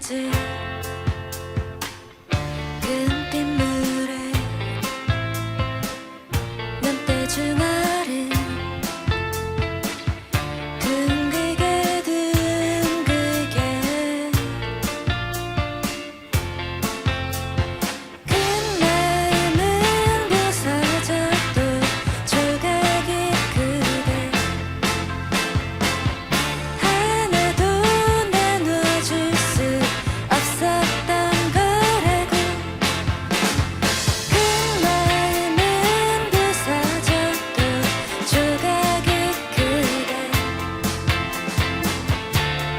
하지. 금빛물에 눈대중 아래 둥글게 둥글게 큰 마음은 부서져도 조각이 그대 하나도 나눠줄 수 없었던 거라고. 큰 마음은 부서져도 조각이 그대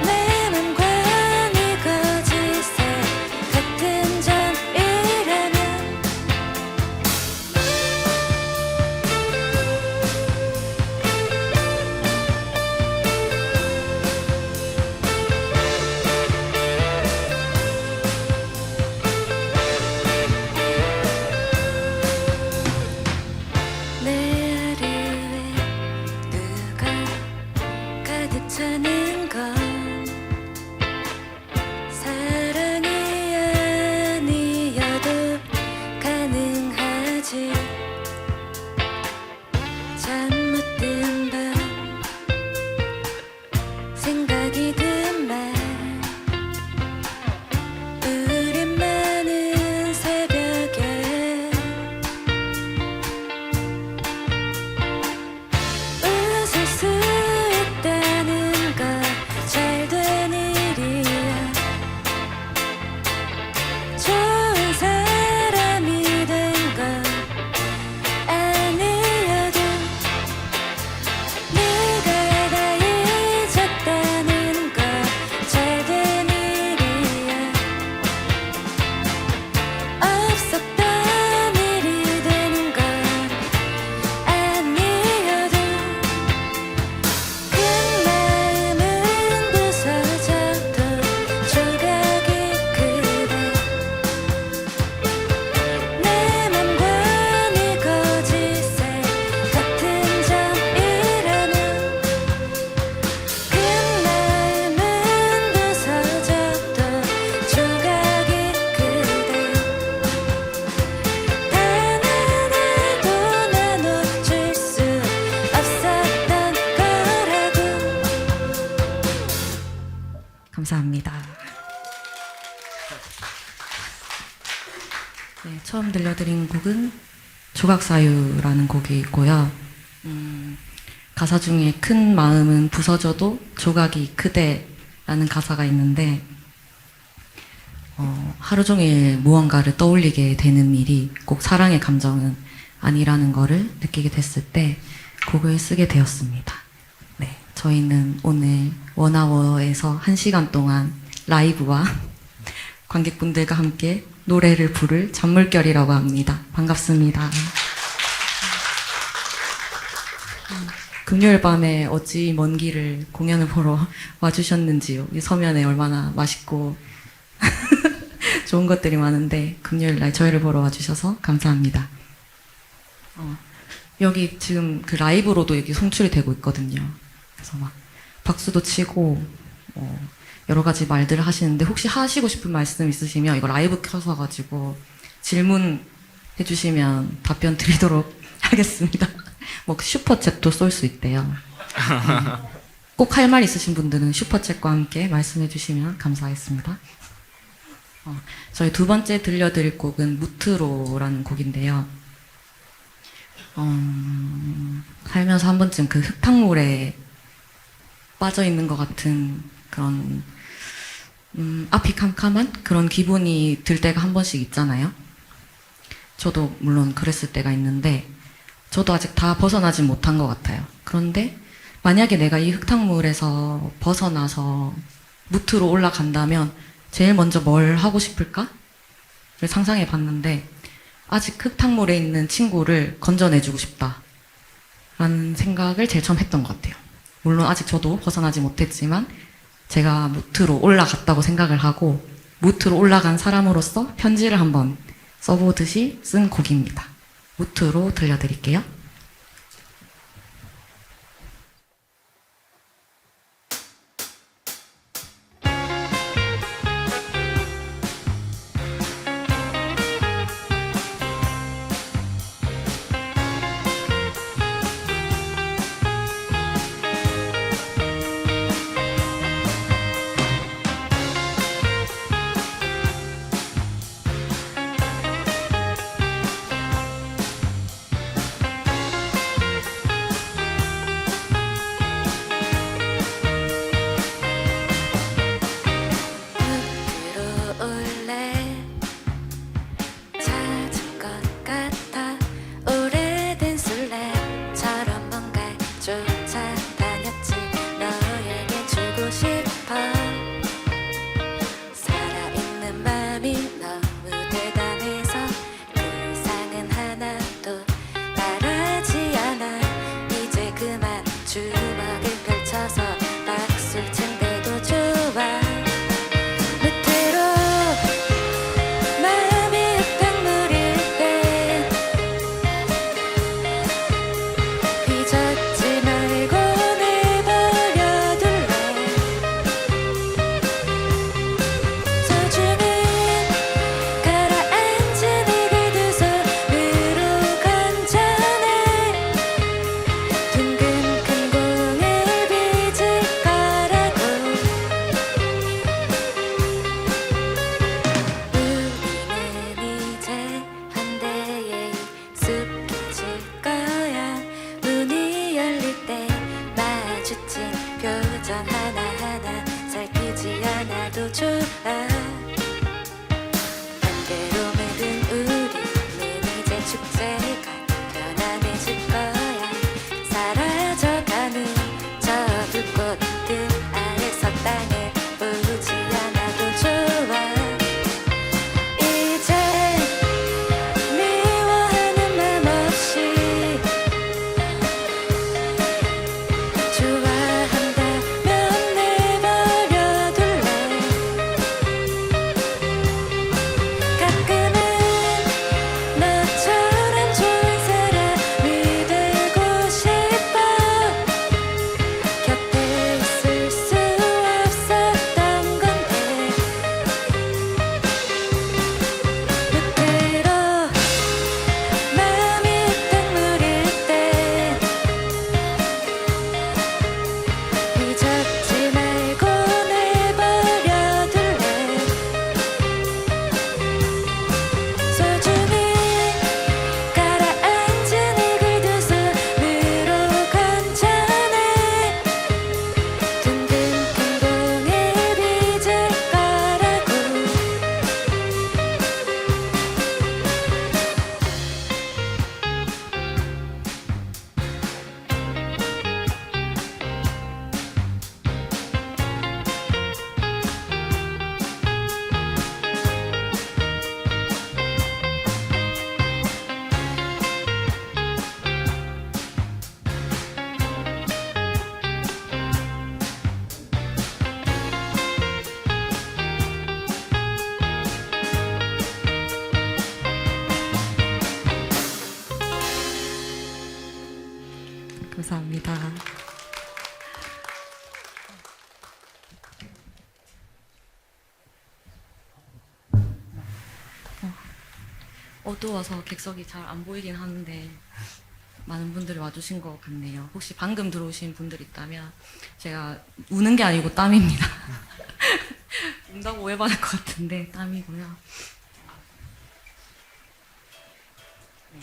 내 맘과 네 거짓에 같은 점이라면 내 하루에 누가 가득 차는 건 사랑이 아니어도 가능하지. 잠 못 든 밤 생각이 든 말 우리 많은 새벽에 웃을 수 있다는 건 잘 된 일이야. 좋은 사람이 된 건 아니어도 네가 다 잊었다는 건 잘 된 일이야. 없었던 일이 되는 건 아니어도 큰 마음은 부서져도 조각이 그대 내 맘과 네 거짓에 같은 점이라면 큰 마음은 부서져도 조각이 그대 단 하나도 나눠줄 수 없었던 거라고. 감사합니다. 네, 처음 들려드린 곡은 조각사유라는 곡이고요. 가사 중에 큰 마음은 부서져도 조각이 크대라는 가사가 있는데 하루 종일 무언가를 떠올리게 되는 일이 꼭 사랑의 감정은 아니라는 거를 느끼게 됐을 때 곡을 쓰게 되었습니다. 네, 저희는 오늘 원아워에서 1시간 동안 라이브와 관객분들과 함께 노래를 부를 잔물결이라고 합니다. 반갑습니다. 금요일 밤에 어찌 먼 길을 공연을 보러 와주셨는지요. 이 서면에 얼마나 맛있고 좋은 것들이 많은데 금요일 날 저희를 보러 와주셔서 감사합니다. 여기 지금 그 라이브로도 여기 송출이 되고 있거든요. 그래서 막 박수도 치고 여러 가지 말들을 하시는데 혹시 하시고 싶은 말씀 있으시면 이거 라이브 켜서 가지고 질문 해주시면 답변 드리도록 하겠습니다. 뭐 슈퍼챗도 쏠 수 있대요. 꼭 할 말 있으신 분들은 슈퍼챗과 함께 말씀해 주시면 감사하겠습니다. 저희 두 번째 들려드릴 곡은 무트로라는 곡인데요. 살면서 한 번쯤 그 흙탕물에 빠져 있는 것 같은 그런 앞이 캄캄한 그런 기분이 들 때가 한 번씩 있잖아요. 저도 물론 그랬을 때가 있는데 저도 아직 다 벗어나지 못한 것 같아요. 그런데 만약에 내가 이 흙탕물에서 벗어나서 무트로 올라간다면 제일 먼저 뭘 하고 싶을까를 상상해 봤는데 아직 흙탕물에 있는 친구를 건져내주고 싶다라는 생각을 제일 처음 했던 것 같아요. 물론 아직 저도 벗어나지 못했지만 제가 무트로 올라갔다고 생각을 하고 무트로 올라간 사람으로서 편지를 한번 써보듯이 쓴 곡입니다. 무트로 들려드릴게요. 어두워서 객석이 잘 안 보이긴 하는데 많은 분들이 와주신 것 같네요. 혹시 방금 들어오신 분들 있다면 제가 우는 게 아니고 땀입니다. 운다고 오해받을 것 같은데 땀이고요. 네.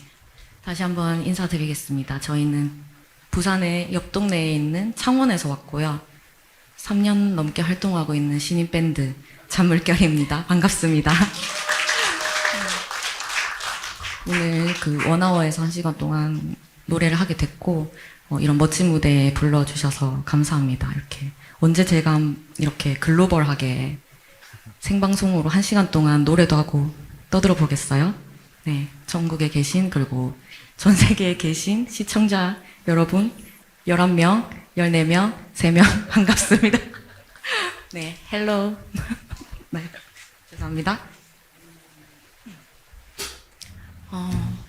다시 한번 인사드리겠습니다. 저희는 부산의 옆 동네에 있는 창원에서 왔고요. 3년 넘게 활동하고 있는 신인 밴드 잔물결입니다. 반갑습니다. 오늘 그 원아워에서 1시간 동안 노래를 하게 됐고 이런 멋진 무대에 불러주셔서 감사합니다. 이렇게 언제 제가 이렇게 글로벌하게 생방송으로 1시간 동안 노래도 하고 떠들어 보겠어요? 네, 전국에 계신 그리고 전 세계에 계신 시청자 여러분 11명, 14명, 3명 반갑습니다. 네, 헬로. 네, 죄송합니다.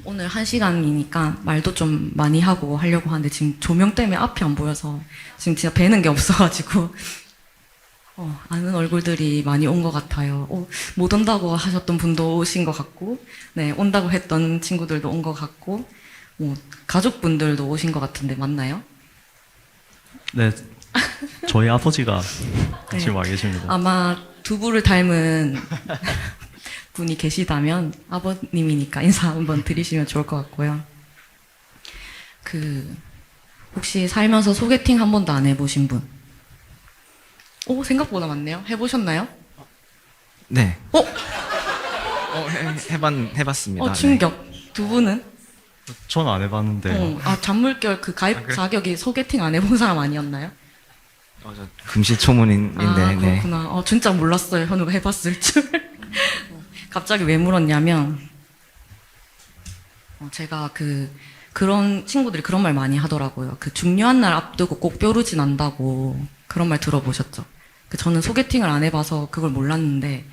오늘 1시간이니까 말도 좀 많이 하고 하려고 하는데 지금 조명 때문에 앞이 안 보여서 지금 진짜 뵈는 게 없어가지고 아는 얼굴들이 많이 온 것 같아요. 못 온다고 하셨던 분도 오신 것 같고, 네, 온다고 했던 친구들도 온 것 같고, 가족분들도 오신 것 같은데 맞나요? 네, 저희 아버지가 네. 지금 와 계십니다. 아마 두부를 닮은 분이 계시다면 아버님이니까 인사 한번 드리시면 좋을 것 같고요. 혹시 살면서 소개팅 한 번도 안 해보신 분? 생각보다 많네요. 해보셨나요? 네. 해봤습니다. 충격. 두 분은? 전 안 해봤는데 잔물결 가입 자격이 소개팅 안 해본 사람 아니었나요? 저 금시초문인데, 네. 그렇구나. 진짜 몰랐어요. 현우가 해봤을 줄. 갑자기 왜 물었냐면, 제가 그런 친구들이 그런 말 많이 하더라고요. 중요한 날 앞두고 꼭 뾰루지 난다고 그런 말 들어보셨죠? 저는 소개팅을 안 해봐서 그걸 몰랐는데,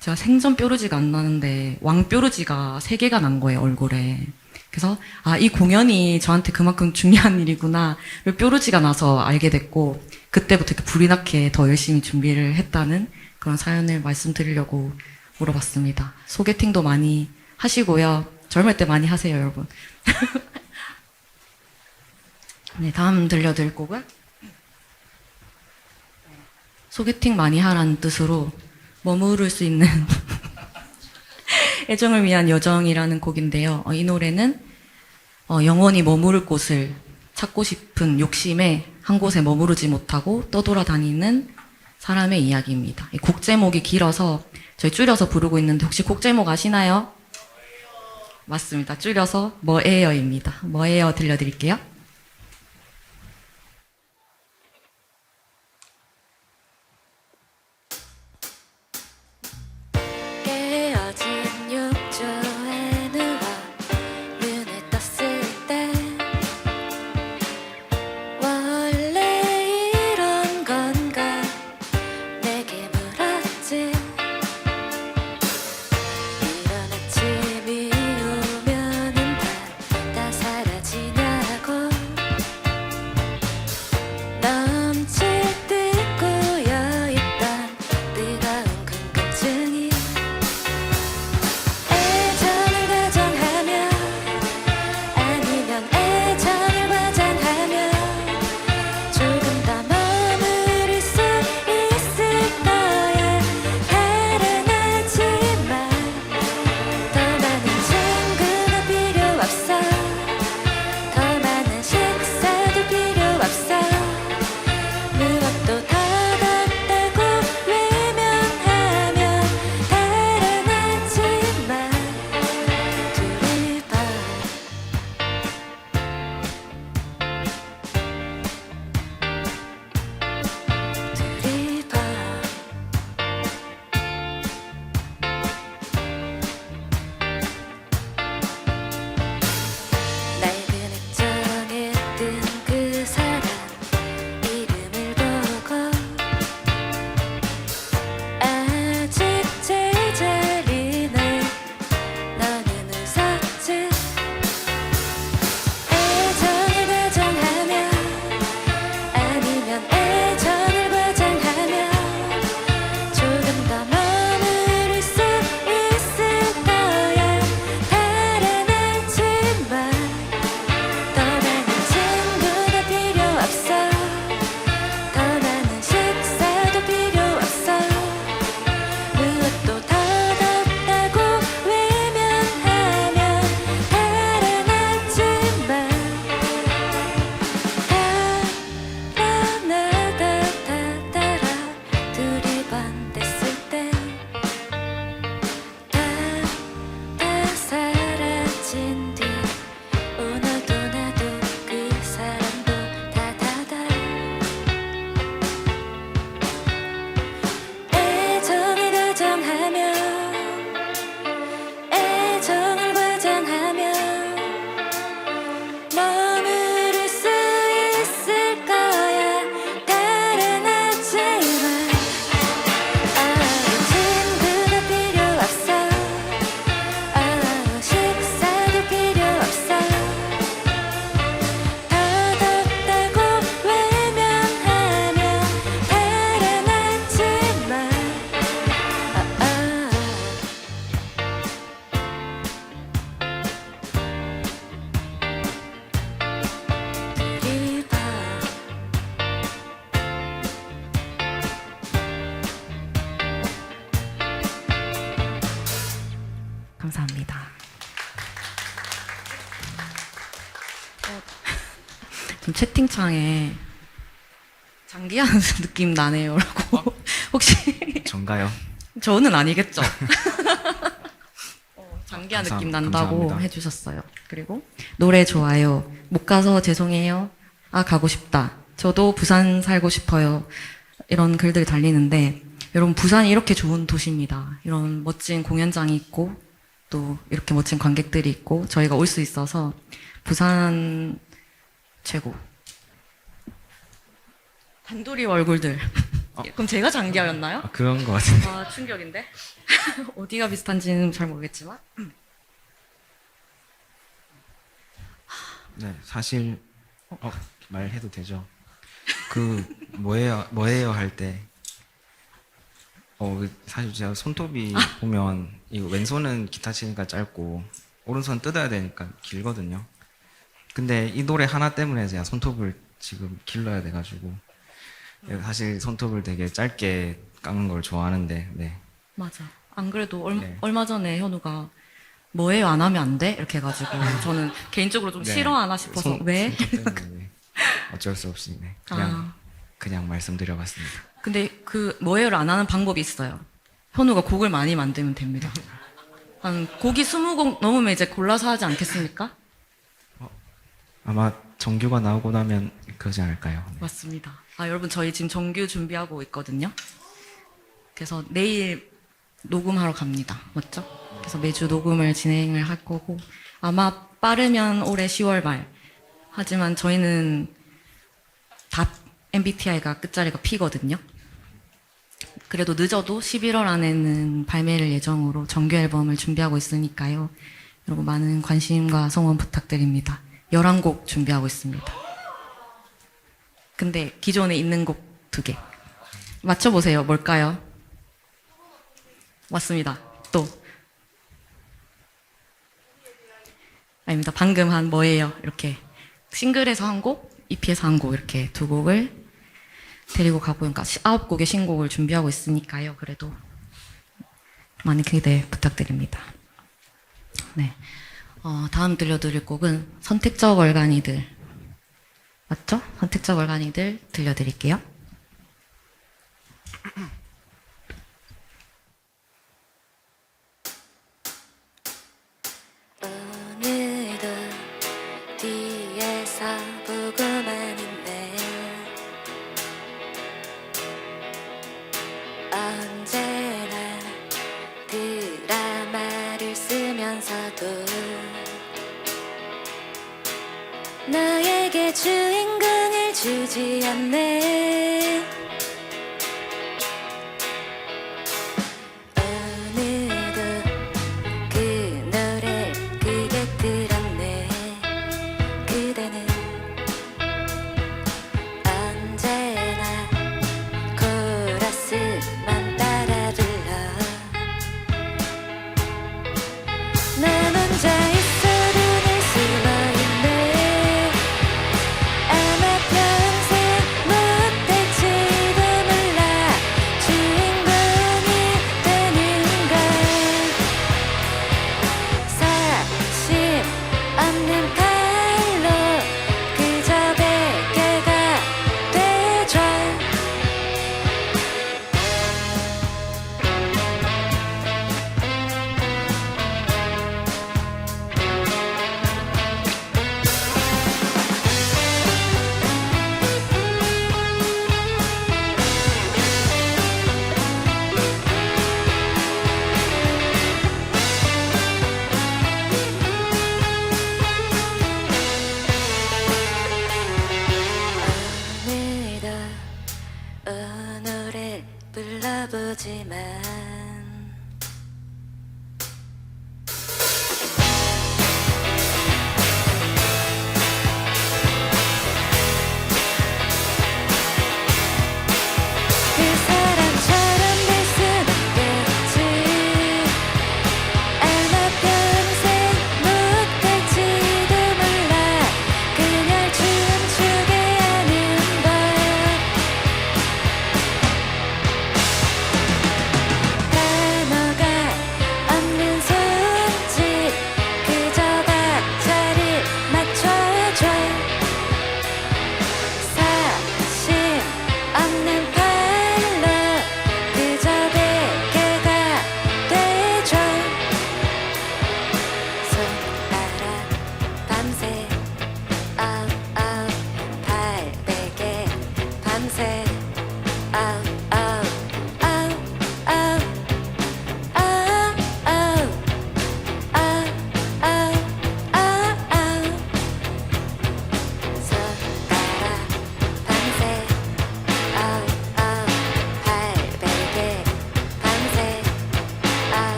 제가 생전 뾰루지가 안 나는데, 왕뾰루지가 3개가 난 거예요, 얼굴에. 그래서, 이 공연이 저한테 그만큼 중요한 일이구나, 뾰루지가 나서 알게 됐고, 그때부터 이렇게 불이 나게 더 열심히 준비를 했다는 그런 사연을 말씀드리려고 물어봤습니다. 소개팅도 많이 하시고요. 젊을 때 많이 하세요, 여러분. 네, 다음 들려드릴 곡은 소개팅 많이 하라는 뜻으로 머무를 수 있는 애정을 위한 여정이라는 곡인데요. 이 노래는 영원히 머무를 곳을 찾고 싶은 욕심에 한 곳에 머무르지 못하고 떠돌아다니는 사람의 이야기입니다. 이 곡 제목이 길어서 저희 줄여서 부르고 있는데 혹시 곡 제목 아시나요? 맞습니다. 줄여서 뭐예요입니다. 뭐예요 들려드릴게요. 깨어진 욕조에 누워 눈을 떴을 때 원래 이런 건가 내게 물었지. 이런 아침이 오면은 다 사라지냐고 감사합니다. 지금 채팅창에 장기하는 느낌 나네요라고 혹시 전가요? 저는 아니겠죠? 장기한 느낌 난다고 감사합니다. 해주셨어요. 그리고 노래 좋아요. 못 가서 죄송해요. 아 가고 싶다. 저도 부산 살고 싶어요. 이런 글들이 달리는데 여러분 부산이 이렇게 좋은 도시입니다. 이런 멋진 공연장이 있고 또 이렇게 멋진 관객들이 있고 저희가 올 수 있어서 부산 최고. 단도리 얼굴들. 그럼 제가 장기하였나요? 아, 그런 것 같은데. 아, 충격인데? 어디가 비슷한지는 잘 모르겠지만. 네, 사실 말해도 되죠. 그 뭐예요 할 때 사실 제가 손톱이 보면 이거 왼손은 기타 치니까 짧고 오른손 뜯어야 되니까 길거든요. 근데 이 노래 하나 때문에 제가 손톱을 지금 길러야 돼가지고 사실 손톱을 되게 짧게 깎는 걸 좋아하는데 네. 맞아. 안 그래도 네. 얼마 전에 현우가 뭐예요? 안 하면 안 돼? 이렇게 해가지고 저는 개인적으로 좀 네. 싫어하나 싶어서 왜? 손톱 때문에, 네. 어쩔 수 없이 네. 그냥 말씀드려봤습니다. 근데 그 뭐예요를 안 하는 방법이 있어요. 현우가 곡을 많이 만들면 됩니다. 한 곡이 20곡 넘으면 이제 골라서 하지 않겠습니까? 아마 정규가 나오고 나면 그러지 않을까요? 네. 맞습니다. 아, 여러분 저희 지금 정규 준비하고 있거든요. 그래서 내일 녹음하러 갑니다. 맞죠? 그래서 매주 녹음을 진행을 할 거고 아마 빠르면 올해 10월 말. 하지만 저희는 다 MBTI가 끝자리가 P거든요. 그래도 늦어도 11월 안에는 발매를 예정으로 정규 앨범을 준비하고 있으니까요. 여러분 많은 관심과 성원 부탁드립니다. 11곡 준비하고 있습니다. 근데 기존에 있는 곡 2개. 맞춰보세요. 뭘까요? 맞습니다. 또. 아닙니다. 방금 한 뭐예요? 이렇게 싱글에서 한 곡, EP에서 한 곡 이렇게 2곡을 데리고 가고 그러니까 9곡의 신곡을 준비하고 있으니까요. 그래도 많은 기대 부탁드립니다. 네. 다음 들려드릴 곡은 선택적 얼간이들. 맞죠? 선택적 얼간이들 들려드릴게요. 오늘도 뒤에서 보고만 있네. 언제나 드라마를 쓰면서도 너에게 주인공을 주지 않네. 오늘도 그 노래 크게 들었네. 그대는 언제나 코러스만 따라 불러. 난 혼자 있어 눈을 숨어있네. 아마 평생 못할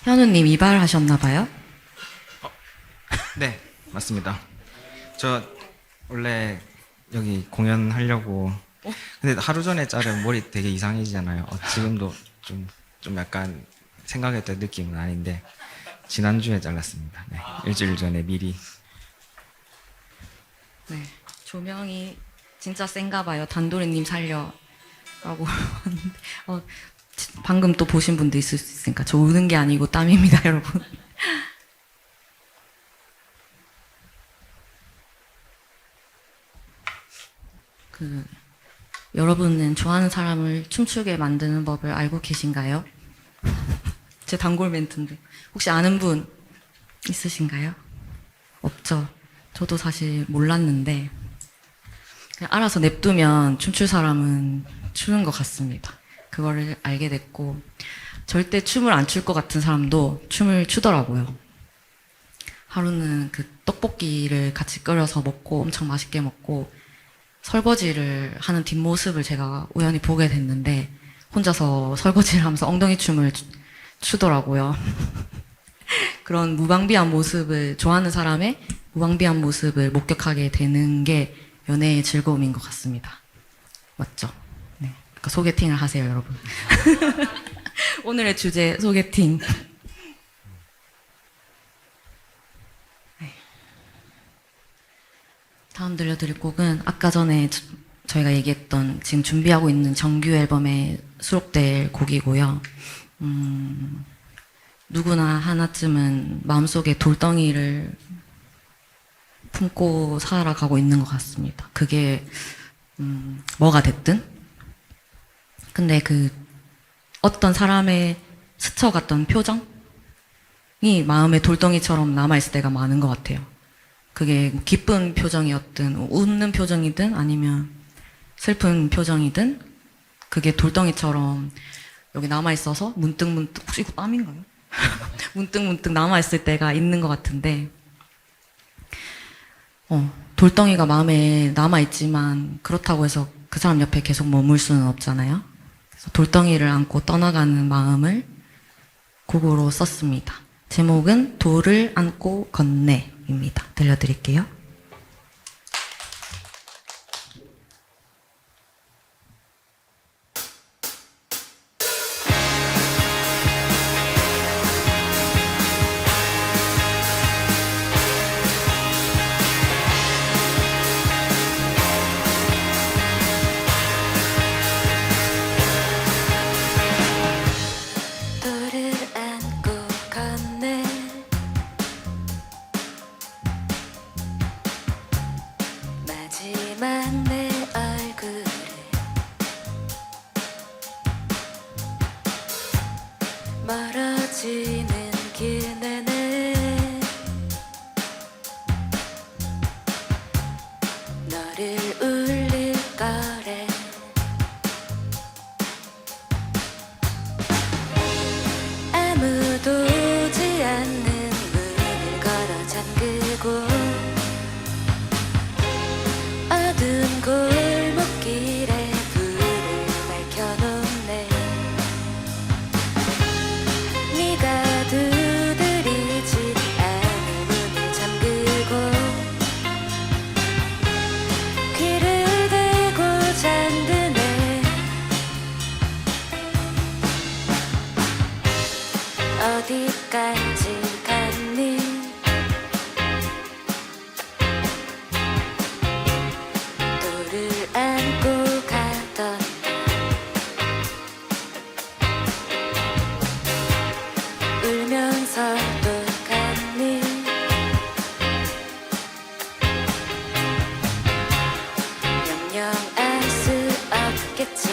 현우님 이발하셨나봐요? 네, 맞습니다. 저 원래 여기 공연하려고 근데 하루 전에 자른 머리 되게 이상해지잖아요. 지금도 좀 약간 생각했던 느낌은 아닌데 지난주에 잘랐습니다. 네, 일주일 전에 미리. 네. 조명이 진짜 센가 봐요. 단도리님 살려. 라고 하는데, 방금 또 보신 분도 있을 수 있으니까. 저 우는 게 아니고 땀입니다, 여러분. 여러분은 좋아하는 사람을 춤추게 만드는 법을 알고 계신가요? 제 단골 멘트인데. 혹시 아는 분 있으신가요? 없죠. 저도 사실 몰랐는데, 그냥 알아서 냅두면 춤출 사람은 추는 것 같습니다. 그거를 알게 됐고, 절대 춤을 안 출 것 같은 사람도 춤을 추더라고요. 하루는 그 떡볶이를 같이 끓여서 먹고 엄청 맛있게 먹고, 설거지를 하는 뒷모습을 제가 우연히 보게 됐는데, 혼자서 설거지를 하면서 엉덩이 춤을 추더라고요. 그런 무방비한 모습을, 좋아하는 사람의 무방비한 모습을 목격하게 되는 게 연애의 즐거움인 것 같습니다. 맞죠? 네. 그러니까 소개팅을 하세요, 여러분. 오늘의 주제, 소개팅. 네. 다음 들려드릴 곡은 아까 전에 저희가 얘기했던 지금 준비하고 있는 정규 앨범에 수록될 곡이고요. 누구나 하나쯤은 마음속에 돌덩이를 품고 살아가고 있는 것 같습니다. 그게 뭐가 됐든. 근데 그 어떤 사람의 스쳐갔던 표정이 마음의 돌덩이처럼 남아있을 때가 많은 것 같아요. 그게 기쁜 표정이었든 웃는 표정이든 아니면 슬픈 표정이든 그게 돌덩이처럼 여기 남아있어서 문득문득, 혹시 이거 땀인가요? 문득문득 남아있을 때가 있는 것 같은데, 돌덩이가 마음에 남아있지만 그렇다고 해서 그 사람 옆에 계속 머물 수는 없잖아요. 그래서 돌덩이를 안고 떠나가는 마음을 곡으로 썼습니다. 제목은 돌을 안고 건네입니다. 들려드릴게요. 돌을 안고 건네 마지막 내 얼굴을 멀어지는 길 내내 너를 울릴 거래 아무도 오지 않는 문을 걸어 잠그고 어두운 골목길에 불을 밝혀놓네 네가 두드리지 않은 문을 잠그고 귀를 대고 잠드네 어디까지 갔니 돌을 안고 가던 울면서도 갔니 영영 알 수 없겠지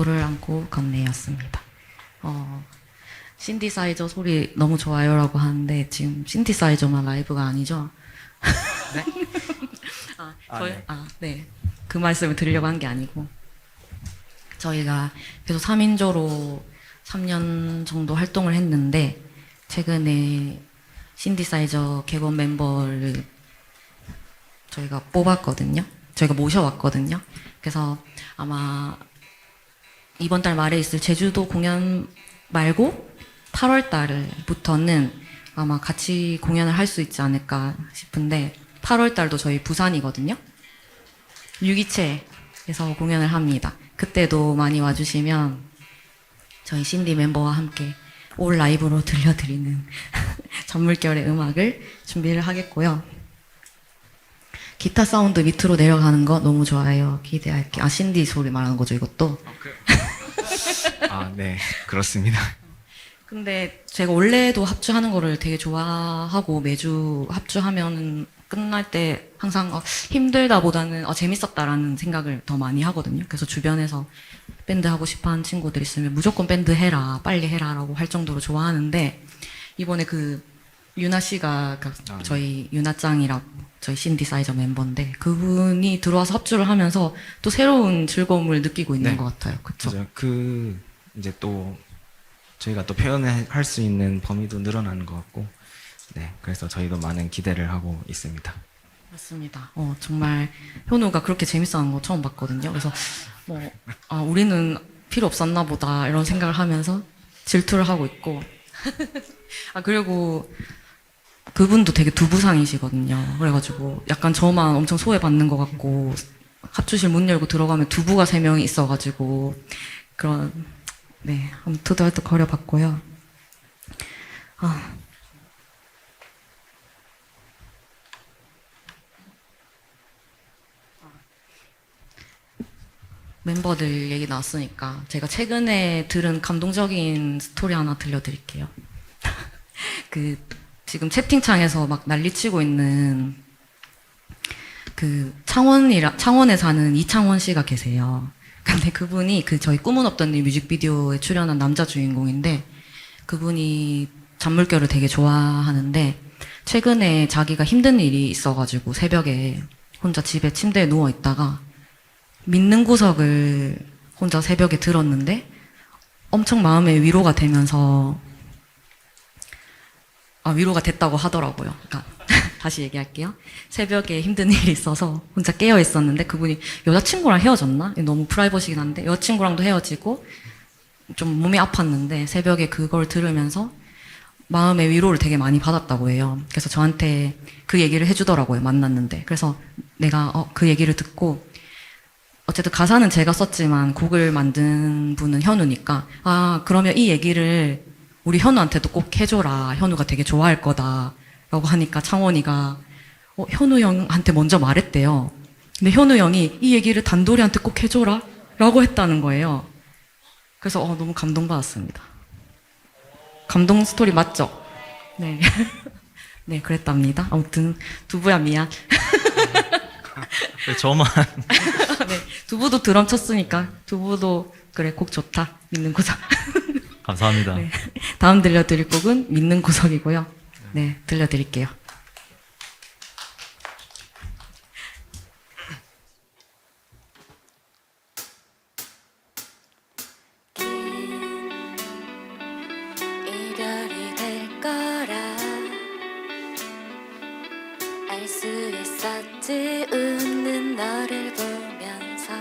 돌을 안고 걷네였습니다. 신디사이저 소리 너무 좋아요라고 하는데 지금 신디사이저만 라이브가 아니죠? 네? 네. 네. 그 말씀을 드리려고 한 게 아니고 저희가 계속 3인조로 3년 정도 활동을 했는데 최근에 신디사이저 객원 멤버를 저희가 뽑았거든요. 저희가 모셔왔거든요. 그래서 아마 이번 달 말에 있을 제주도 공연 말고 8월 달부터는 아마 같이 공연을 할 수 있지 않을까 싶은데 8월 달도 저희 부산이거든요. 유기체에서 공연을 합니다. 그때도 많이 와주시면 저희 신디 멤버와 함께 올 라이브로 들려드리는 전물결의 음악을 준비를 하겠고요. 기타 사운드 밑으로 내려가는 거 너무 좋아요. 기대할게요. 신디 소리 말하는 거죠, 이것도? 네, 그렇습니다. 근데 제가 원래도 합주하는 거를 되게 좋아하고 매주 합주하면 끝날 때 항상 힘들다보다는 재밌었다라는 생각을 더 많이 하거든요. 그래서 주변에서 밴드 하고 싶어 하는 친구들 있으면 무조건 밴드 해라, 빨리 해라라고 할 정도로 좋아하는데 이번에 유나 씨가 저희 유나짱이라고 저희 신디사이저 멤버인데 그분이 들어와서 합주를 하면서 또 새로운 즐거움을 느끼고 있는 네. 것 같아요. 그렇죠? 맞아요. 이제 또 저희가 또 표현할 수 있는 범위도 늘어나는 것 같고, 네, 그래서 저희도 많은 기대를 하고 있습니다. 맞습니다. 정말 현우가 그렇게 재밌어하는 거 처음 봤거든요. 그래서 우리는 필요 없었나 보다 이런 생각을 하면서 질투를 하고 있고 그리고 그분도 되게 두부상이시거든요. 그래가지고 약간 저만 엄청 소외받는 것 같고 합주실 문 열고 들어가면 두부가 3명이 있어가지고 한번 투덜투덜 거려봤고요. 멤버들 얘기 나왔으니까 제가 최근에 들은 감동적인 스토리 하나 들려드릴게요. 지금 채팅창에서 막 난리치고 있는 창원에 사는 이창원 씨가 계세요. 근데 그분이 저희 꿈은 없던 일 뮤직비디오에 출연한 남자 주인공인데 그분이 잔물결을 되게 좋아하는데 최근에 자기가 힘든 일이 있어가지고 새벽에 혼자 집에 침대에 누워 있다가 믿는 구석을 혼자 새벽에 들었는데 엄청 마음에 위로가 되면서 위로가 됐다고 하더라고요. 그러니까 다시 얘기할게요. 새벽에 힘든 일이 있어서 혼자 깨어 있었는데 그분이 여자친구랑 헤어졌나? 너무 프라이버시긴 한데 여자친구랑도 헤어지고 좀 몸이 아팠는데 새벽에 그걸 들으면서 마음의 위로를 되게 많이 받았다고 해요. 그래서 저한테 그 얘기를 해주더라고요. 만났는데. 그래서 내가 그 얘기를 듣고 어쨌든 가사는 제가 썼지만 곡을 만든 분은 현우니까 그러면 이 얘기를 우리 현우한테도 꼭 해줘라. 현우가 되게 좋아할 거다. 라고 하니까 창원이가 현우 형한테 먼저 말했대요. 근데 현우 형이 이 얘기를 단돌이한테 꼭 해줘라. 라고 했다는 거예요. 그래서 너무 감동받았습니다. 감동 스토리 맞죠? 네. 네, 그랬답니다. 아무튼 두부야 미안. 저만 네, 두부도 드럼 쳤으니까 두부도 그래 곡 좋다. 믿는 구석. 감사합니다. 네, 다음 들려드릴 곡은 믿는 구석이고요. 네, 들려드릴게요. 이별이 될 거라 알 수 있었지 웃는 너를 보면서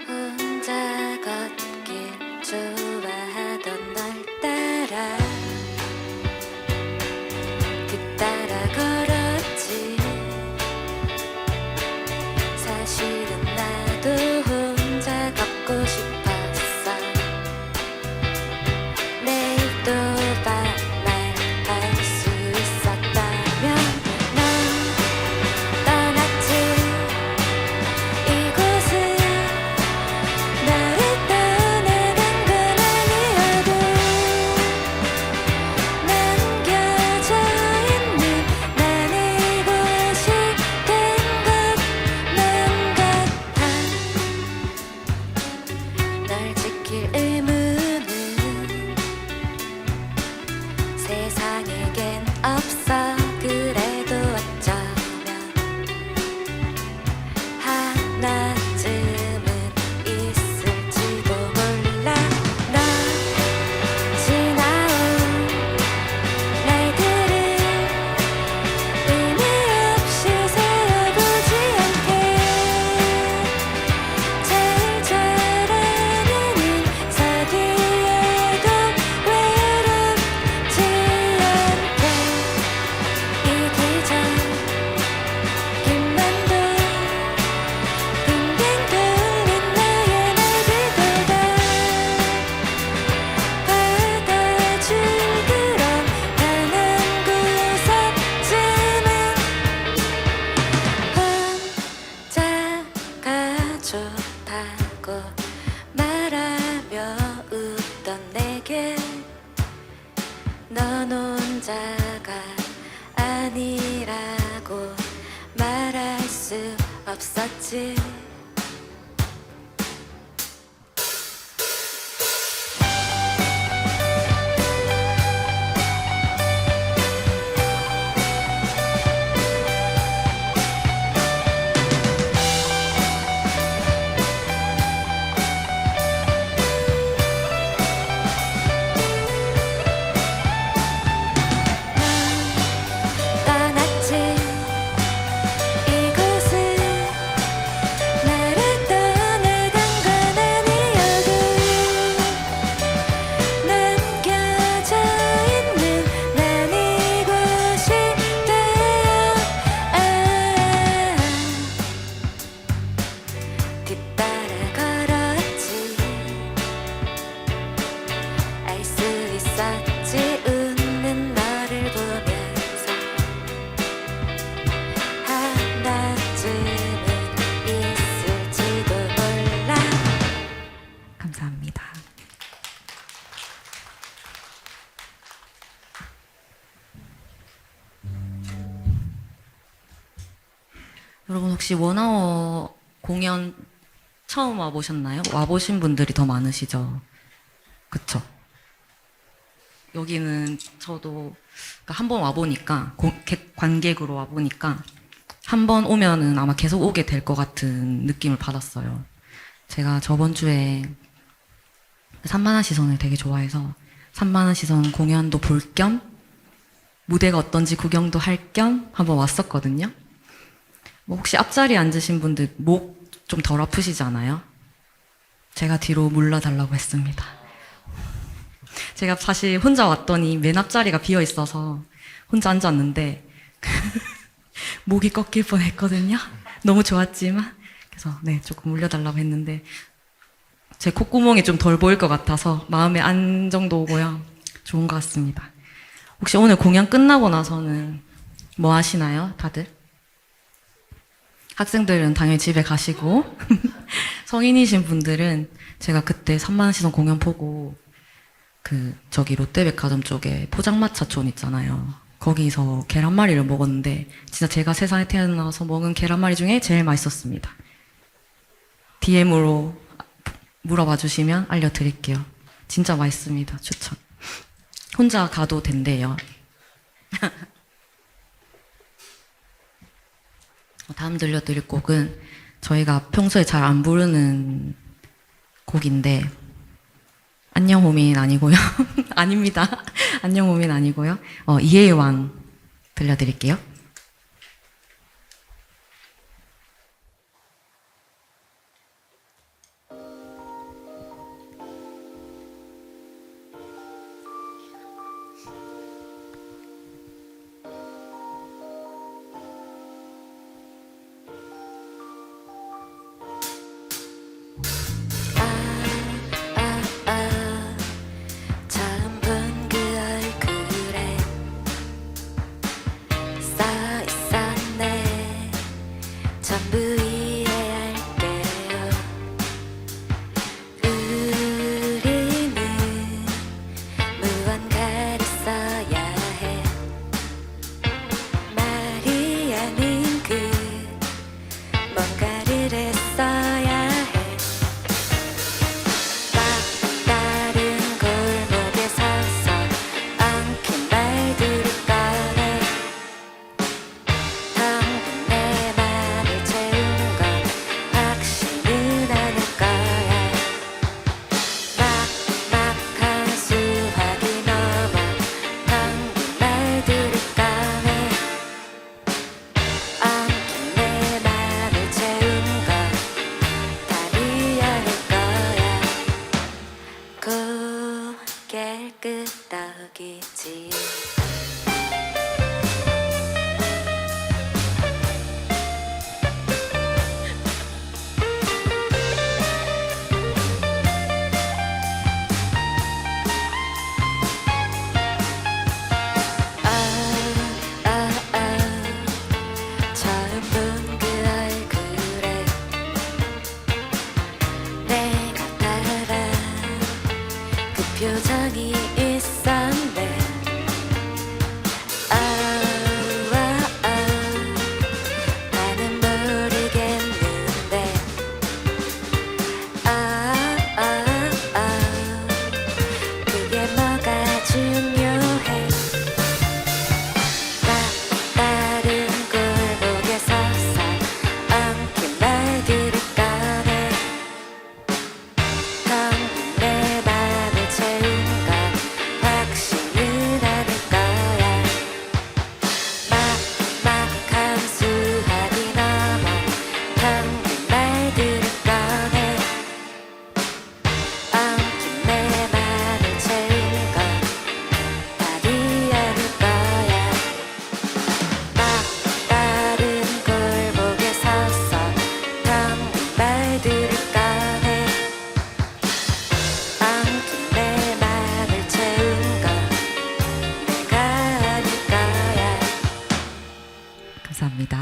혼자 걷길 좋아하던 널 따라 따라 걸었지 사실은 나도 혼자 걷고 싶었어 내일도 밤 말할 수 있었다면 넌 없어. 그래도 어쩌면 하나쯤은 있을지도 몰라. 너 지나온 날들을 의미 없이 세어보지 않게 제일 잘하는 인사 뒤에도 외롭지 않게 이기적 긴 맘도 빙빙 돌린 나의 날들보다 받아줄 그런 단 한 구석쯤은 혼자가 좋다고 말하며 웃던 내게 넌 혼자가 아니라고 말할 수 없었지. 떠났지. 이곳은 나를 떠나간 건 아니어도 남겨져 있는 난 이곳이 되어 뒤따라 걸었지. 알 수 있었지. 웃는 너를 보면서 하나쯤은 있을지도 몰라. 감사합니다. 여러분 혹시 원아워 공연 처음 와보셨나요? 와보신 분들이 더 많으시죠? 그쵸? 여기는 저도 한 번 와보니까 관객으로 와보니까 한 번 오면은 아마 계속 오게 될 것 같은 느낌을 받았어요. 제가 저번 주에 산만한 시선을 되게 좋아해서 산만한 시선 공연도 볼 겸 무대가 어떤지 구경도 할 겸 한번 왔었거든요. 뭐 혹시 앞자리에 앉으신 분들 목 좀 덜 아프시지 않아요? 제가 뒤로 물러달라고 했습니다. 제가 사실 혼자 왔더니 맨 앞자리가 비어 있어서 혼자 앉았는데 목이 꺾일 뻔했거든요. 너무 좋았지만 그래서 네 조금 물려달라고 했는데 제 콧구멍이 좀 덜 보일 것 같아서 마음의 안정도 오고요. 좋은 것 같습니다. 혹시 오늘 공연 끝나고 나서는 뭐 하시나요, 다들? 학생들은 당연히 집에 가시고 성인이신 분들은 제가 그때 3만 시선 공연 보고 저기 롯데백화점 쪽에 포장마차촌 있잖아요. 거기서 계란말이를 먹었는데 진짜 제가 세상에 태어나서 먹은 계란말이 중에 제일 맛있었습니다. DM으로 물어봐 주시면 알려드릴게요. 진짜 맛있습니다. 추천. 혼자 가도 된대요. 다음 들려드릴 곡은 저희가 평소에 잘 안 부르는 곡인데 안녕 호민 아니고요. 아닙니다. 안녕 호민 아니고요. 이해의 왕 들려드릴게요. 처음 본 그 얼굴에 거지. 처음 본 그 얼굴에 내가 따라 그 표정이 있었네. 나는 모르겠는데 그게 뭐가 중요해. 다른 골목에 서서 엉킨 말들을 꺼내 텅 내 맘을 채운 건 확신은 않을 거야. 막막한 수학이 넘어 텅 빈 말들을 꺼내 엉킨 내 맘을 채운 건 답이 아닐 거야. 다른 골목에 서서 텅 빈 말들을 꺼내 엉킨 내 맘을 채운 건 내가 아닐 거야. 감사합니다.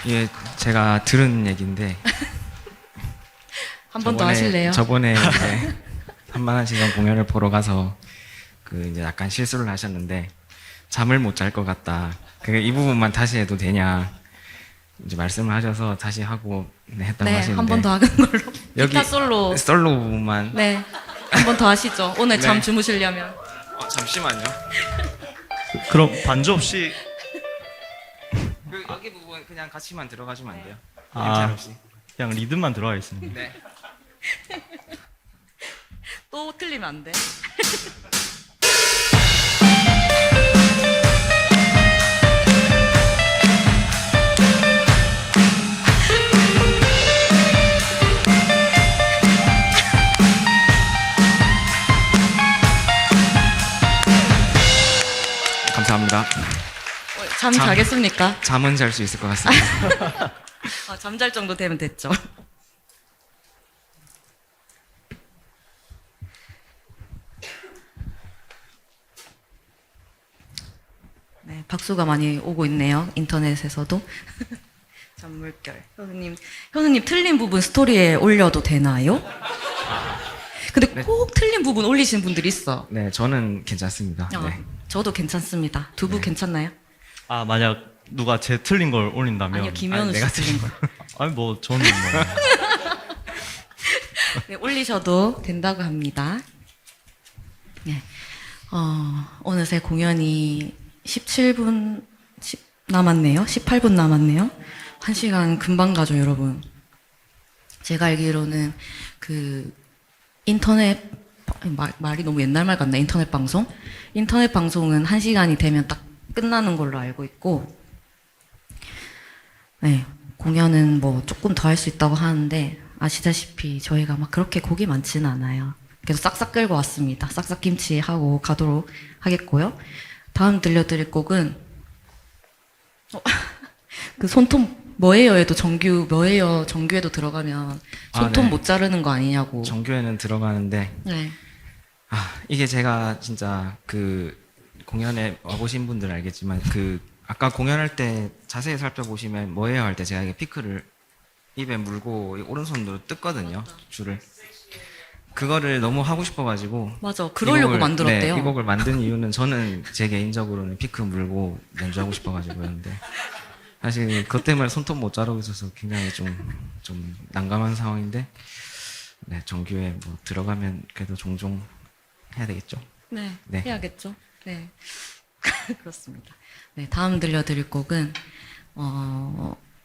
이게 제가 들은 얘기인데 한 번 더 하실래요? 저번에 이제 한만한 시간 공연을 보러 가서 그 이제 약간 실수를 하셨는데 잠을 못 잘 것 같다. 이 부분만 다시 해도 되냐 이제 말씀을 하셔서 다시 하고 했다고 네, 하시는데 한 번 더 하는 걸로. 여기 기타 솔로. 솔로 부분만 네, 한 번 더 하시죠. 오늘 네. 잠 주무시려면. 잠시만요. 그럼 반주 없이 여기 부분 그냥 같이만 들어가주면 안 돼요? 아. 연찰 없이. 그냥 리듬만 들어가 있습니다. 네. 또 틀리면 안 돼. 감사합니다. 잠 잠. 자겠습니까? 잠은 잘 수 있을 것 같습니다. 잠잘 정도 되면 됐죠. 네, 박수가 많이 오고 있네요. 인터넷에서도. 잔물결. 현우님 틀린 부분 스토리에 올려도 되나요? 근데 꼭 틀린 부분 올리시는 분들이 있어. 네, 저는 괜찮습니다. 네. 저도 괜찮습니다. 두 분 괜찮나요? 아, 만약 누가 제 틀린 걸 올린다면. 아니요, 김현우 씨 내가 틀린 걸. 아니, 뭐, 저는 뭐. 네, 올리셔도 된다고 합니다. 네. 어느새 공연이 17분 남았네요. 18분 남았네요. 1시간 금방 가죠, 여러분. 제가 알기로는 그 인터넷 말이 너무 옛날 말 같나? 인터넷 방송? 인터넷 방송은 1시간이 되면 딱 끝나는 걸로 알고 있고, 네, 공연은 뭐 조금 더 할 수 있다고 하는데 아시다시피 저희가 막 그렇게 곡이 많지는 않아요. 그래서 싹싹 끌고 왔습니다. 싹싹 김치 하고 가도록 하겠고요. 다음 들려드릴 곡은 그 손톱 뭐예요에도 정규에도 들어가면 손톱 네. 못 자르는 거 아니냐고. 정규에는 들어가는데 네. 이게 제가 진짜 그 공연에 와보신 분들 알겠지만 그 아까 공연할 때 자세히 살펴보시면 뭐예요 할 때 제가 이게 피크를 입에 물고 이 오른손으로 뜯거든요, 줄을. 그거를 너무 하고 싶어가지고 맞아. 그러려고 만들었대요. 네, 이 곡을 만든 이유는 저는 제 개인적으로는 피크 물고 연주하고 싶어가지고였는데 사실 그것 때문에 손톱 못 자르고 있어서 굉장히 좀 난감한 상황인데 네, 정규에 뭐 들어가면 그래도 종종 해야 되겠죠. 네, 네. 해야겠죠. 네. 그렇습니다. 네, 다음 들려드릴 곡은,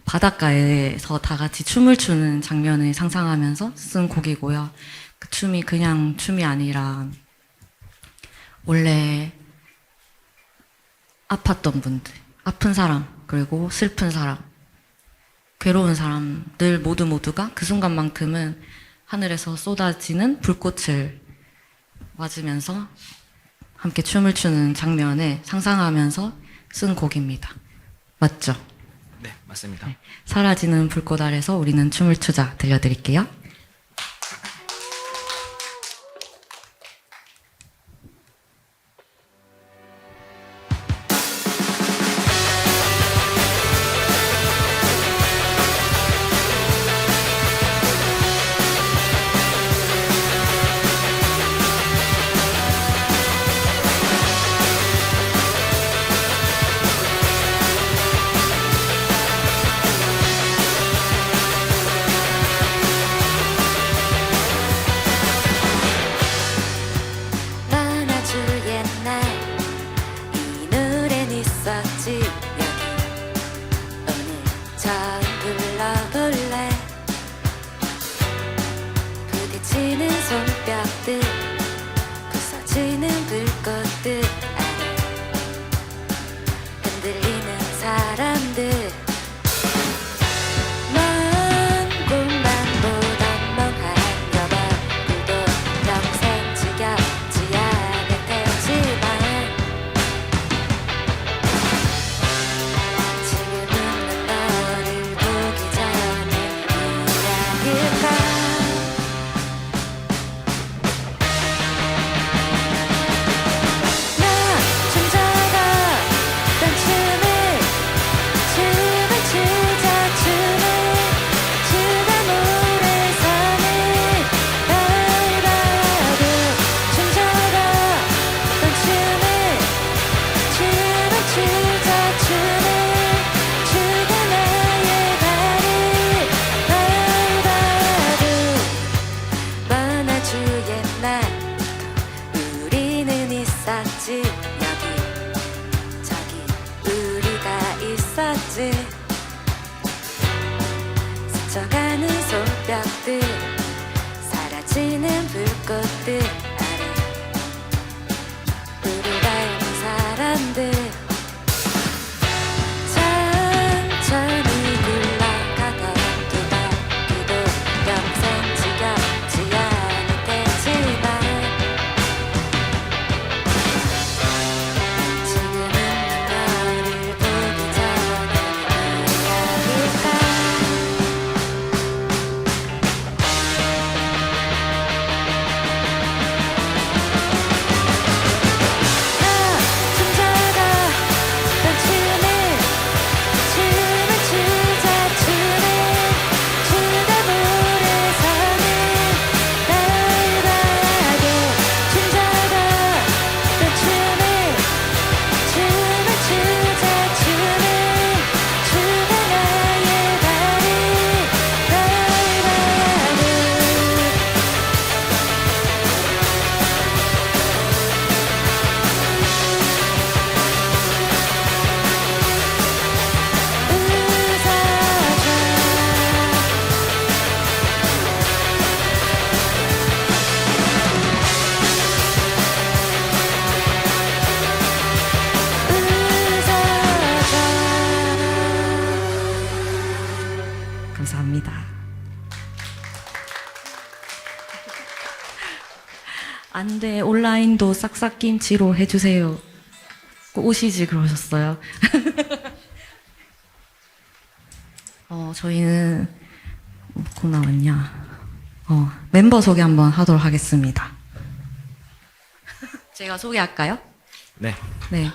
바닷가에서 다 같이 춤을 추는 장면을 상상하면서 쓴 곡이고요. 그 춤이 그냥 춤이 아니라, 원래 아팠던 분들, 아픈 사람, 그리고 슬픈 사람, 괴로운 사람들 모두가 그 순간만큼은 하늘에서 쏟아지는 불꽃을 맞으면서 함께 춤을 추는 장면을 상상하면서 쓴 곡입니다. 맞죠? 네, 맞습니다. 사라지는 불꽃 아래서 우리는 춤을 추자 들려드릴게요. 난 아주 옛날 이 노래는 있었지 여기 오늘 처음 불러볼래 부딪히는 손뼉들 부서지는 불꽃들 아래 흔들리는 사람들 먼 꿈만 보던 멍한 여봐 꿈도 평생 지겹지 않을 테지만 지금 웃는 너를 보기 전에 이야기가 나 춤춰가 던 춤을 추자 주가 모래성을 날 봐도 춤춰가 던 춤을 추자 주가 나의 발을 날 봐도 먼 아주 옛날부터 우리는 있었지 여기 저기 우리가 있었지 스쳐가는 손뼉들 사라지는 불꽃들 아래 우리 닮은 사람들 천천히 굴러가던 두 바퀴도 평생 지겹지 않을 테지만 지금 있는 너를 보기 전에 이야기가 나 춤춰가 던 춤을 추자 주가 모래성을 날 봐도 춤춰가 던 춤을 추자 주가 나의 발을 날 봐도 감사합니다. 안 돼, 온라인도 싹싹 김치로 해주세요. 꼭 오시지 그러셨어요. 저희는 뭐 나왔냐? 멤버 소개 한번 하도록 하겠습니다. 제가 소개할까요? 네, 네.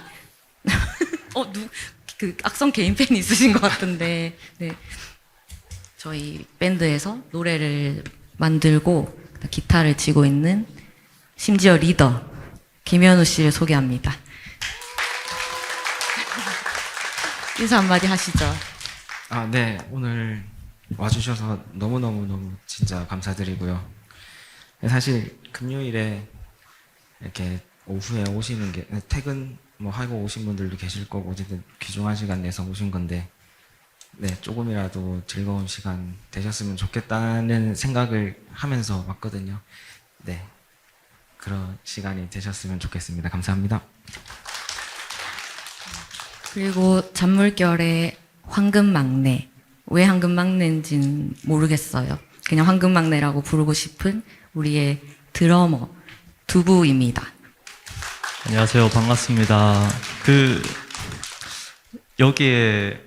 그 악성 개인 팬이 있으신 것 같은데, 네. 저희 밴드에서 노래를 만들고 기타를 치고 있는 심지어 리더 김현우 씨를 소개합니다. 인사 한마디 하시죠. 아, 네, 오늘 와주셔서 너무 진짜 감사드리고요. 사실 금요일에 이렇게 오후에 오시는 게 퇴근 뭐 하고 오신 분들도 계실 거고 어쨌든 귀중한 시간 내서 오신 건데 네, 조금이라도 즐거운 시간 되셨으면 좋겠다는 생각을 하면서 왔거든요. 네, 그런 시간이 되셨으면 좋겠습니다. 감사합니다. 그리고 잔물결의 황금막내. 왜 황금막내인지는 모르겠어요. 그냥 황금막내라고 부르고 싶은 우리의 드러머 두부입니다. 안녕하세요. 반갑습니다. 여기에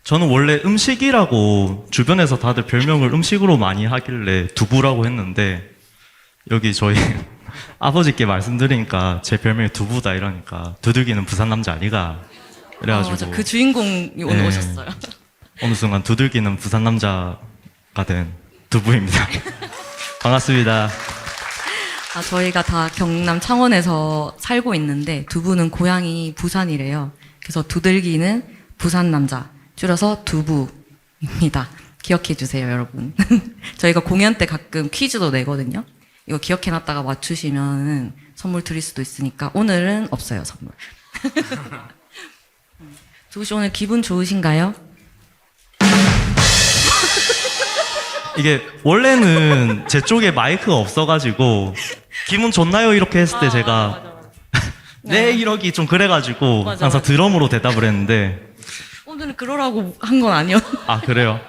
저는 원래 음식이라고 주변에서 다들 별명을 음식으로 많이 하길래 두부라고 했는데 여기 저희 아버지께 말씀드리니까 제 별명이 두부다 이러니까 두들기는 부산 남자 아니가 그래가지고 맞아. 그 주인공이 오늘 네. 오셨어요. 어느 순간 두들기는 부산 남자가 된 두부입니다. 반갑습니다. 저희가 다 경남 창원에서 살고 있는데 두부는 고향이 부산이래요. 그래서 두들기는 부산 남자, 줄여서 두부입니다. 기억해 주세요, 여러분. 저희가 공연 때 가끔 퀴즈도 내거든요. 이거 기억해놨다가 맞추시면 선물 드릴 수도 있으니까 오늘은 없어요, 선물. 두부 씨 오늘 기분 좋으신가요? 이게 원래는 제 쪽에 마이크가 없어가지고 기분 좋나요? 이렇게 했을 때 제가 네 이러기 좀 그래가지고 맞아, 항상 맞아. 드럼으로 대답을 했는데 오늘은 그러라고 한 건 아니었. 아 그래요?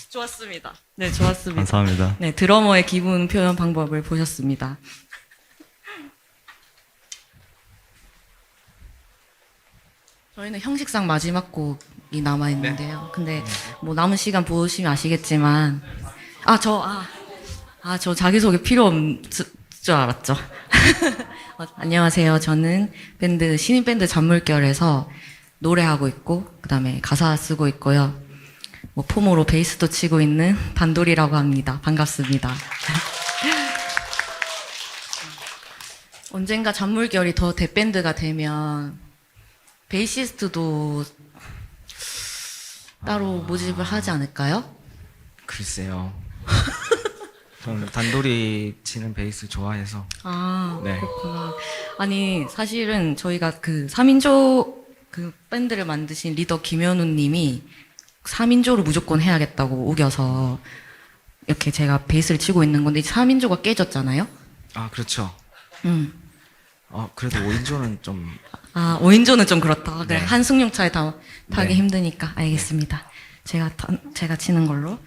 좋았습니다. 네, 좋았습니다. 감사합니다. 네, 드러머의 기분 표현 방법을 보셨습니다. 저희는 형식상 마지막 곡이 남아 있는데요. 근데 뭐 남은 시간 보시면 아시겠지만 저 자기소개 필요 없을 줄 알았죠. 안녕하세요. 저는 신인 밴드 잔물결에서 노래하고 있고 그다음에 가사 쓰고 있고요. 뭐 폼으로 베이스도 치고 있는 단돌이라고 합니다. 반갑습니다. 언젠가 잔물결이 더 대밴드가 되면 베이시스트도 따로 모집을 하지 않을까요? 글쎄요. 저는 단돌이 치는 베이스 좋아해서. 네. 그렇구나. 아니, 사실은 저희가 그 3인조 그 밴드를 만드신 리더 김현우 님이 3인조를 무조건 해야겠다고 우겨서 이렇게 제가 베이스를 치고 있는 건데 3인조가 깨졌잖아요? 아, 그렇죠. 음. 그래도 5인조는 좀 5인조는 좀 그렇다. 그래, 네. 한승용차에 타기 네. 힘드니까. 알겠습니다. 제가 치는 걸로.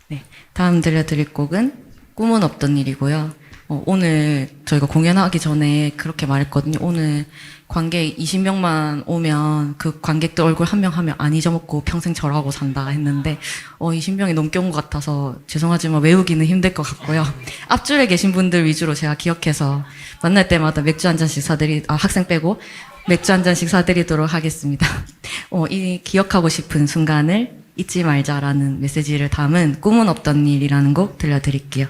네. 다음 들려드릴 곡은 꿈은 없던 일이고요. 오늘 저희가 공연하기 전에 그렇게 말했거든요. 오늘 관객 20명만 오면 그 관객들 얼굴 한 명 하면 안 잊어먹고 평생 절하고 산다 했는데 20명이 넘게 온 것 같아서 죄송하지만 외우기는 힘들 것 같고요. 앞줄에 계신 분들 위주로 제가 기억해서 만날 때마다 맥주 한 잔씩 학생 빼고 맥주 한 잔씩 사드리도록 하겠습니다. 이 기억하고 싶은 순간을 잊지 말자라는 메시지를 담은 꿈은 없던 일이라는 곡 들려드릴게요.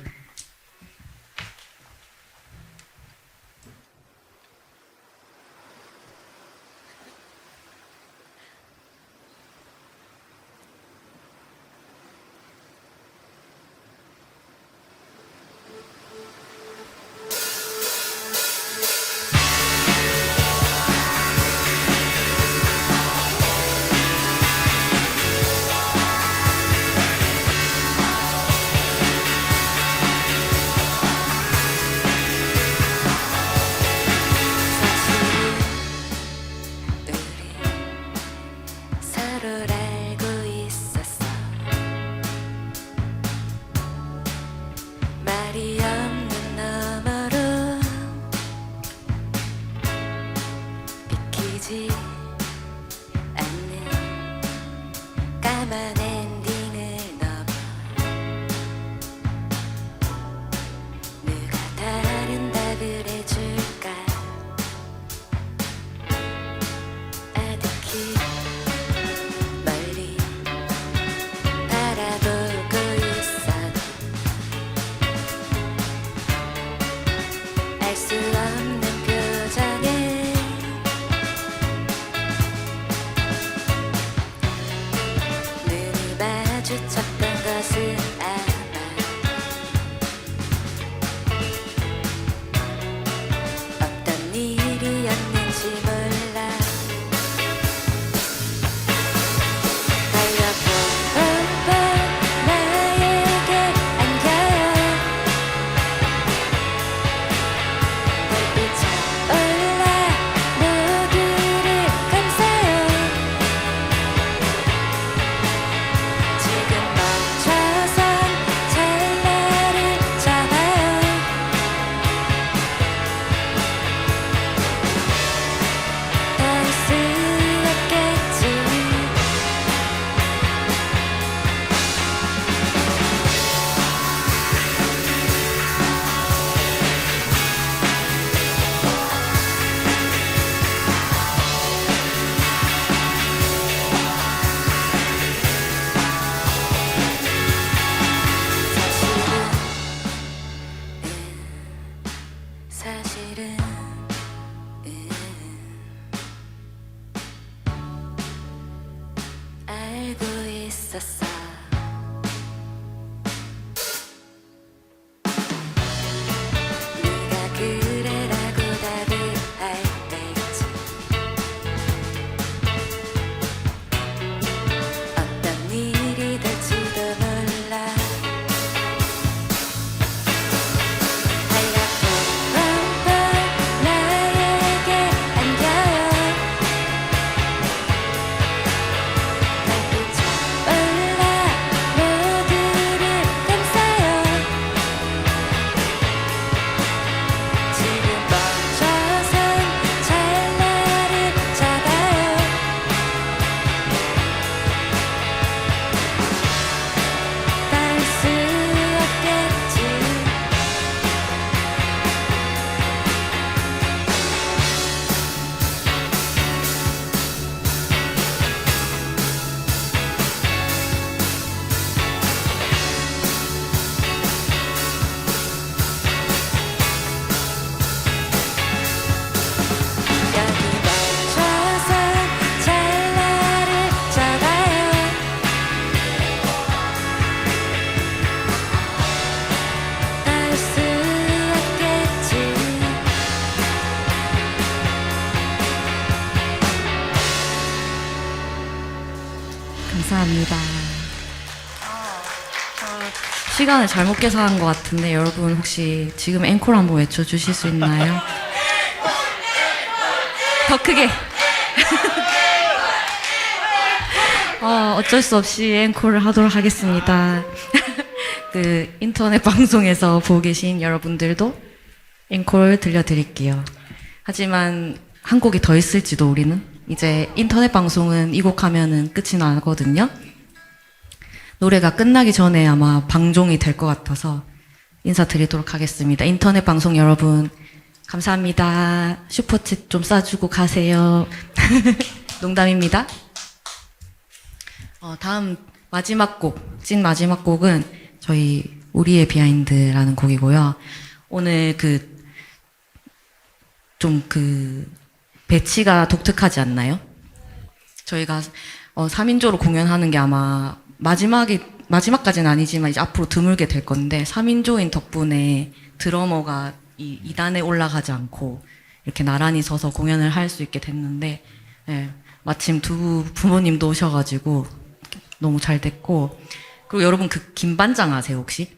서로를 알고 있었어. 말이 없는 너머로 비키지 않는 까만 엔딩을 넘어 누가 다른 답을 해줄까. 아득히 멀리 바라보고 있어도 알 수 없는 표정에 눈이 마주쳤던 것은 아마 어떤 일이었는지 몰라. 달려보고 나에게 안겨. 별빛이 사실은 알고 있었어. 네가 그래라고 답을 할 때쯤 어떤 일이 될지도 몰라. 하얗고 뻔뻔 나에게 안겨요. 달빛이 올라 모두를 감싸요. 지금 멈춰선 찰나를 잡아요. 닿을 수 없겠지. 여기 멈춰선 찰나를 잡아요. 닿을 수 없겠지. 감사합니다. 시간을 잘못 계산한 것 같은데 여러분 혹시 지금 앵콜 한번 외쳐주실 수 있나요? 더 크게. 어쩔 수 없이 앵콜을 하도록 하겠습니다. 그 인터넷 방송에서 보고 계신 여러분들도 앵콜 들려드릴게요. 하지만 한 곡이 더 있을지도 우리는 이제 인터넷 방송은 이 곡 하면은 끝이 나거든요. 노래가 끝나기 전에 아마 방종이 될 것 같아서 인사드리도록 하겠습니다. 인터넷 방송 여러분 감사합니다. 슈퍼챗 좀 싸주고 가세요. 농담입니다. 다음 마지막 곡, 찐 마지막 곡은 저희 우리의 비하인드라는 곡이고요. 오늘 배치가 독특하지 않나요? 저희가 3인조로 공연하는 게 아마 마지막까지는 아니지만 이제 앞으로 드물게 될 건데 3인조인 덕분에 드러머가 이 2단에 올라가지 않고 이렇게 나란히 서서 공연을 할 수 있게 됐는데 예, 마침 두 부모님도 오셔가지고 너무 잘 됐고 그리고 여러분 그 김반장 아세요 혹시?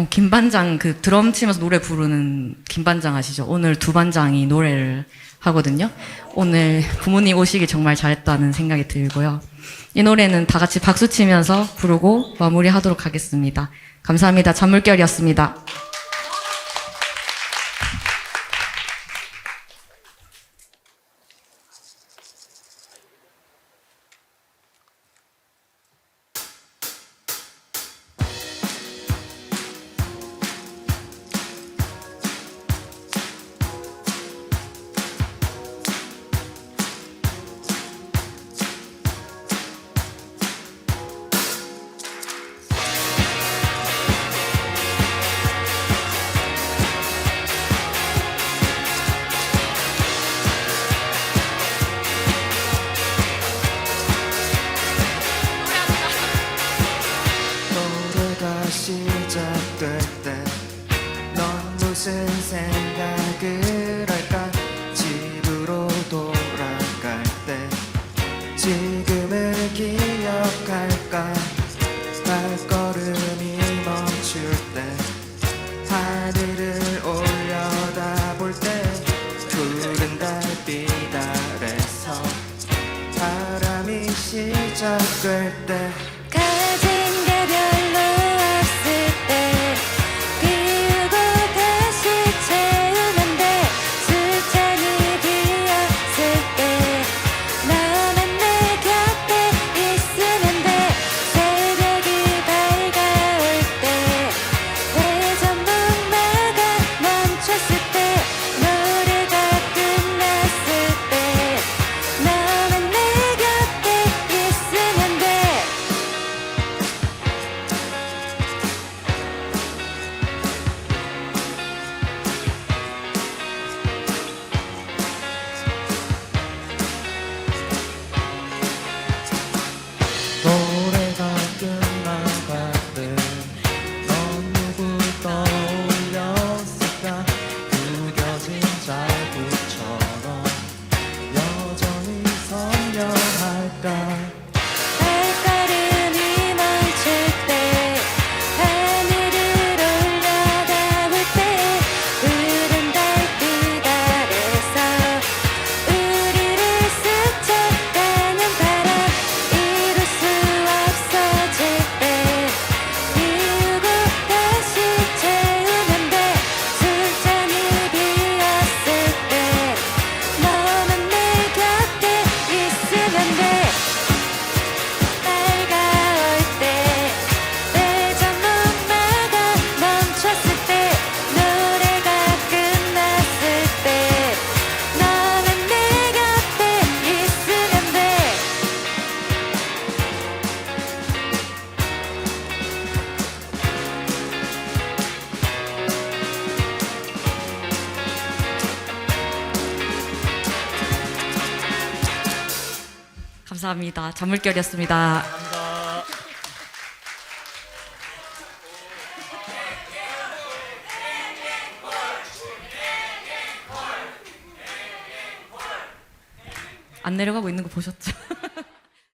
김반장 그 드럼 치면서 노래 부르는 김반장 아시죠? 오늘 두 반장이 노래를 하거든요. 오늘 부모님 오시기 정말 잘했다는 생각이 들고요. 이 노래는 다 같이 박수 치면서 부르고 마무리하도록 하겠습니다. 감사합니다. 잔물결이었습니다. 노래가 시작될 때 넌 무슨 생각을 할까? 집으로 돌아갈 때 지금을 기억할까? 발걸음이 멈출 때 하늘을 올려다볼 때 푸른 달빛 아래서 바람이 시작될 때 가진 게 별로 없을 때 비우고 다시 채우면 돼. 숫잔이 비었을 때 너만 내 곁에 있으면 돼. 새벽이 밝아올 때 회전목마가 멈췄을 때 노래가 끝났을 때 너만 내 곁에 있으면 돼. 감사합니다. 잔물결이었습니다. 안 내려가고 있는 거 보셨죠?